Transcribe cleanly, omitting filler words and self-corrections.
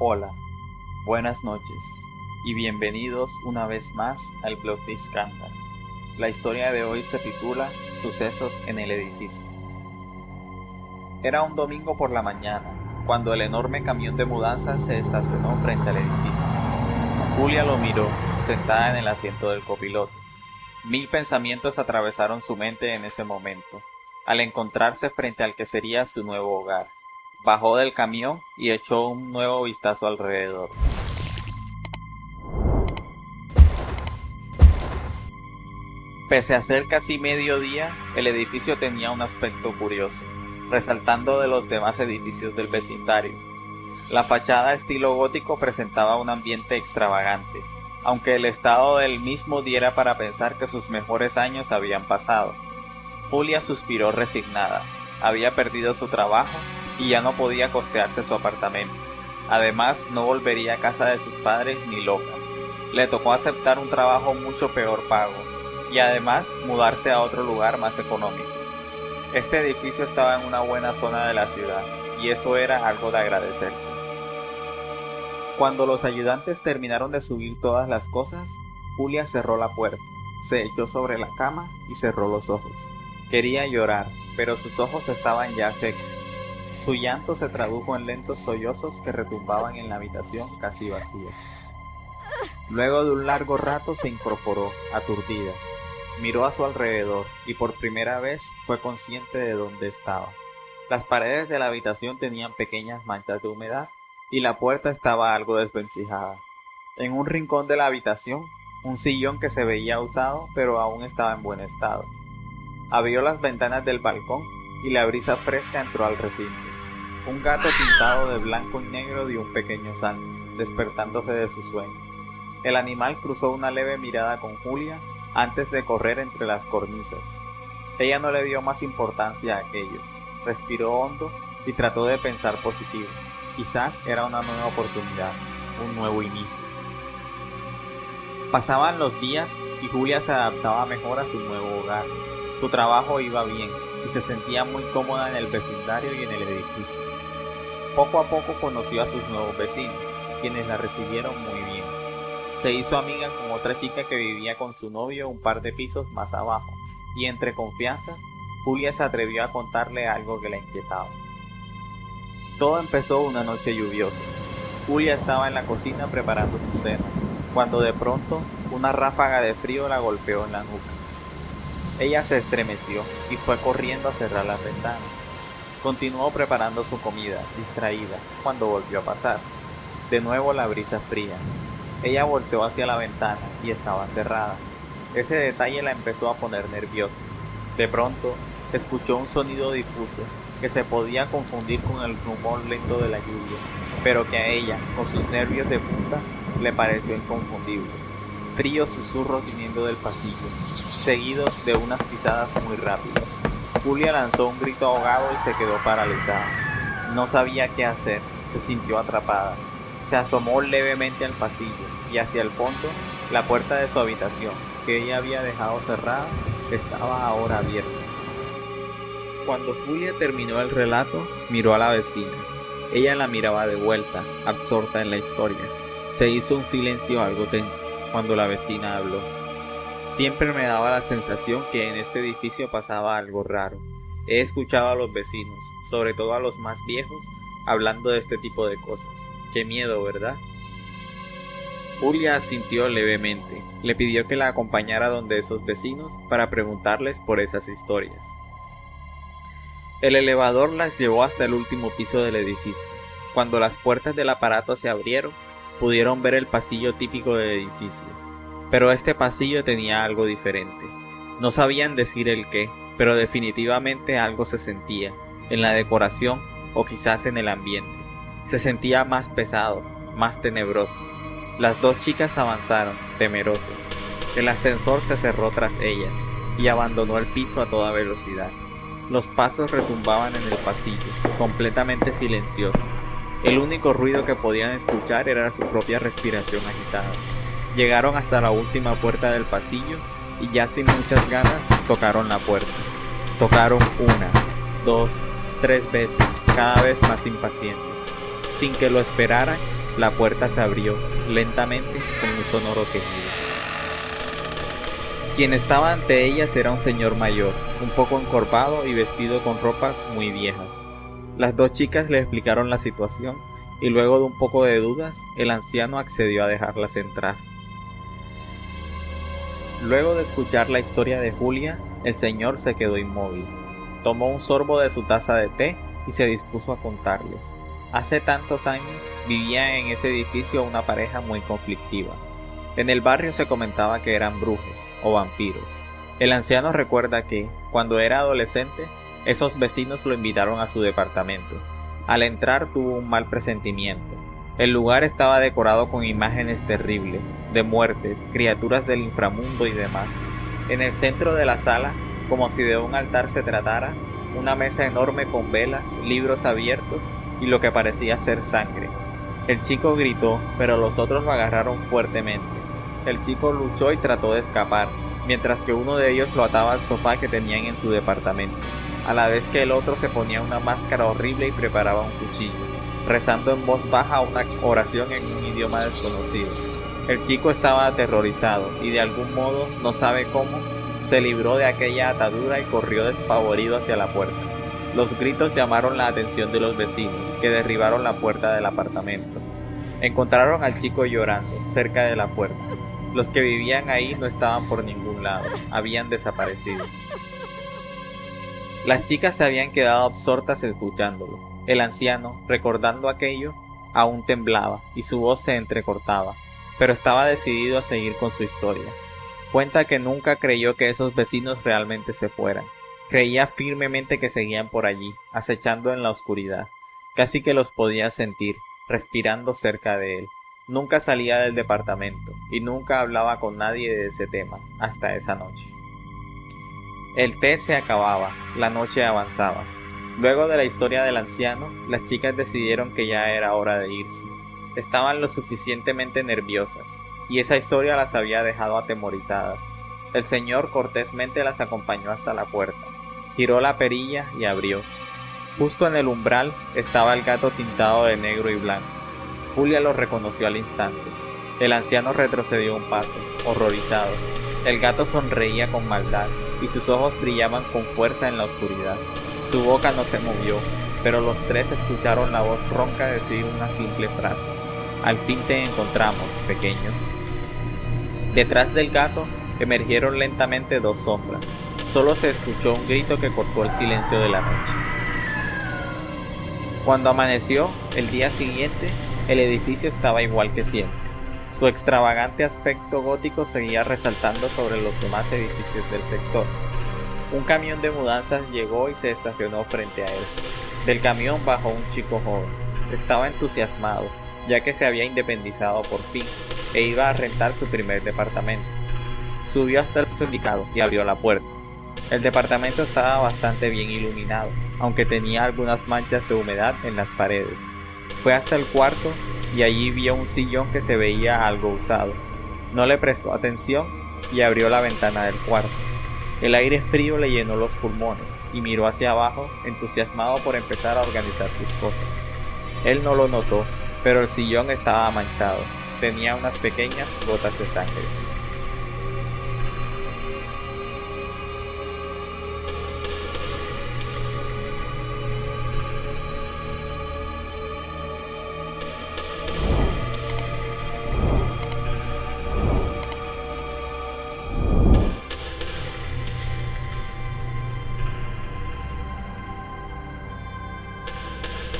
Hola, buenas noches y bienvenidos una vez más al blog de Iskandar. La historia de hoy se titula Sucesos en el edificio. Era un domingo por la mañana, cuando el enorme camión de mudanzas se estacionó frente al edificio. Julia lo miró, sentada en el asiento del copiloto. Mil pensamientos atravesaron su mente en ese momento, al encontrarse frente al que sería su nuevo hogar. Bajó del camión y echó un nuevo vistazo alrededor. Pese a ser casi mediodía, el edificio tenía un aspecto curioso, resaltando de los demás edificios del vecindario. La fachada estilo gótico presentaba un ambiente extravagante, aunque el estado del mismo diera para pensar que sus mejores años habían pasado. Julia suspiró resignada. Había perdido su trabajo y ya no podía costearse su apartamento. Además, no volvería a casa de sus padres ni loca. Le tocó aceptar un trabajo mucho peor pago y además mudarse a otro lugar más económico. Este edificio estaba en una buena zona de la ciudad y eso era algo de agradecerse. Cuando los ayudantes terminaron de subir todas las cosas, Julia cerró la puerta, se echó sobre la cama y cerró los ojos. Quería llorar, pero sus ojos estaban ya secos. Su llanto se tradujo en lentos sollozos que retumbaban en la habitación casi vacía. Luego de un largo rato se incorporó, aturdida. Miró a su alrededor y por primera vez fue consciente de dónde estaba. Las paredes de la habitación tenían pequeñas manchas de humedad y la puerta estaba algo desvencijada. En un rincón de la habitación, un sillón que se veía usado pero aún estaba en buen estado. Abrió las ventanas del balcón y la brisa fresca entró al recinto. Un gato pintado de blanco y negro dio un pequeño salto, despertándose de su sueño. El animal cruzó una leve mirada con Julia antes de correr entre las cornisas. Ella no le dio más importancia a aquello. Respiró hondo y trató de pensar positivo. Quizás era una nueva oportunidad, un nuevo inicio. Pasaban los días y Julia se adaptaba mejor a su nuevo hogar. Su trabajo iba bien y se sentía muy cómoda en el vecindario y en el edificio. Poco a poco conoció a sus nuevos vecinos, quienes la recibieron muy bien. Se hizo amiga con otra chica que vivía con su novio un par de pisos más abajo, y entre confianzas, Julia se atrevió a contarle algo que la inquietaba. Todo empezó una noche lluviosa. Julia estaba en la cocina preparando su cena, cuando de pronto una ráfaga de frío la golpeó en la nuca. Ella se estremeció y fue corriendo a cerrar las ventanas. Continuó preparando su comida, distraída, cuando volvió a pasar. De nuevo la brisa fría. Ella volteó hacia la ventana y estaba cerrada. Ese detalle la empezó a poner nerviosa. De pronto, escuchó un sonido difuso que se podía confundir con el rumor lento de la lluvia, pero que a ella, con sus nervios de punta, le pareció inconfundible. Fríos susurros viniendo del pasillo, seguidos de unas pisadas muy rápidas. Julia lanzó un grito ahogado y se quedó paralizada. No sabía qué hacer, se sintió atrapada. Se asomó levemente al pasillo y hacia el fondo, la puerta de su habitación, que ella había dejado cerrada, estaba ahora abierta. Cuando Julia terminó el relato, miró a la vecina. Ella la miraba de vuelta, absorta en la historia. Se hizo un silencio algo tenso cuando la vecina habló. Siempre me daba la sensación que en este edificio pasaba algo raro. He escuchado a los vecinos, sobre todo a los más viejos, hablando de este tipo de cosas. Qué miedo, ¿verdad? Julia asintió levemente. Le pidió que la acompañara donde esos vecinos para preguntarles por esas historias. El elevador las llevó hasta el último piso del edificio. Cuando las puertas del aparato se abrieron, pudieron ver el pasillo típico del edificio. Pero este pasillo tenía algo diferente. No sabían decir el qué, pero definitivamente algo se sentía, en la decoración o quizás en el ambiente. Se sentía más pesado, más tenebroso. Las dos chicas avanzaron, temerosas. El ascensor se cerró tras ellas y abandonó el piso a toda velocidad. Los pasos retumbaban en el pasillo, completamente silencioso. El único ruido que podían escuchar era su propia respiración agitada. Llegaron hasta la última puerta del pasillo y ya sin muchas ganas tocaron la puerta. Tocaron 1, 2, 3 veces, cada vez más impacientes. Sin que lo esperaran, La puerta se abrió, lentamente, con un sonoro quejido. Quien estaba ante ellas era un señor mayor, un poco encorvado y vestido con ropas muy viejas. Las dos chicas le explicaron la situación y luego de un poco de dudas, el anciano accedió a dejarlas entrar. Luego de escuchar la historia de Julia, el señor se quedó inmóvil. Tomó un sorbo de su taza de té y se dispuso a contarles. Hace tantos años vivía en ese edificio una pareja muy conflictiva. En el barrio se comentaba que eran brujos o vampiros. El anciano recuerda que, cuando era adolescente, esos vecinos lo invitaron a su departamento. Al entrar tuvo un mal presentimiento. El lugar estaba decorado con imágenes terribles, de muertes, criaturas del inframundo y demás. En el centro de la sala, como si de un altar se tratara, una mesa enorme con velas, libros abiertos y lo que parecía ser sangre. El chico gritó, pero los otros lo agarraron fuertemente. El chico luchó y trató de escapar, mientras que uno de ellos lo ataba al sofá que tenían en su departamento, a la vez que el otro se ponía una máscara horrible y preparaba un cuchillo, rezando en voz baja una oración en un idioma desconocido. El chico estaba aterrorizado y de algún modo, no sabe cómo, se libró de aquella atadura y corrió despavorido hacia la puerta. Los gritos llamaron la atención de los vecinos, que derribaron la puerta del apartamento. Encontraron al chico llorando, cerca de la puerta. Los que vivían ahí no estaban por ningún lado, habían desaparecido. Las chicas se habían quedado absortas escuchándolo. El anciano, recordando aquello, aún temblaba y su voz se entrecortaba, pero estaba decidido a seguir con su historia. Cuenta que nunca creyó que esos vecinos realmente se fueran. Creía firmemente que seguían por allí, acechando en la oscuridad. Casi que los podía sentir, respirando cerca de él. Nunca salía del departamento y nunca hablaba con nadie de ese tema, hasta esa noche. El té se acababa, la noche avanzaba. Luego de la historia del anciano, las chicas decidieron que ya era hora de irse. Estaban lo suficientemente nerviosas, y esa historia las había dejado atemorizadas. El señor cortésmente las acompañó hasta la puerta, giró la perilla y abrió. Justo en el umbral estaba el gato tintado de negro y blanco. Julia lo reconoció al instante. El anciano retrocedió un paso, horrorizado. El gato sonreía con maldad, y sus ojos brillaban con fuerza en la oscuridad. Su boca no se movió, pero los tres escucharon la voz ronca decir una simple frase: «Al fin te encontramos, pequeño». Detrás del gato emergieron lentamente dos sombras. Solo se escuchó un grito que cortó el silencio de la noche. Cuando amaneció, el día siguiente, el edificio estaba igual que siempre. Su extravagante aspecto gótico seguía resaltando sobre los demás edificios del sector. Un camión de mudanzas llegó y se estacionó frente a él. Del camión bajó un chico joven. Estaba entusiasmado, ya que se había independizado por fin, e iba a rentar su primer departamento. Subió hasta el piso indicado y abrió la puerta. El departamento estaba bastante bien iluminado, aunque tenía algunas manchas de humedad en las paredes. Fue hasta el cuarto y allí vio un sillón que se veía algo usado. No le prestó atención y abrió la ventana del cuarto. El aire frío le llenó los pulmones y miró hacia abajo, entusiasmado por empezar a organizar sus cosas. Él no lo notó, pero el sillón estaba manchado. Tenía unas pequeñas gotas de sangre.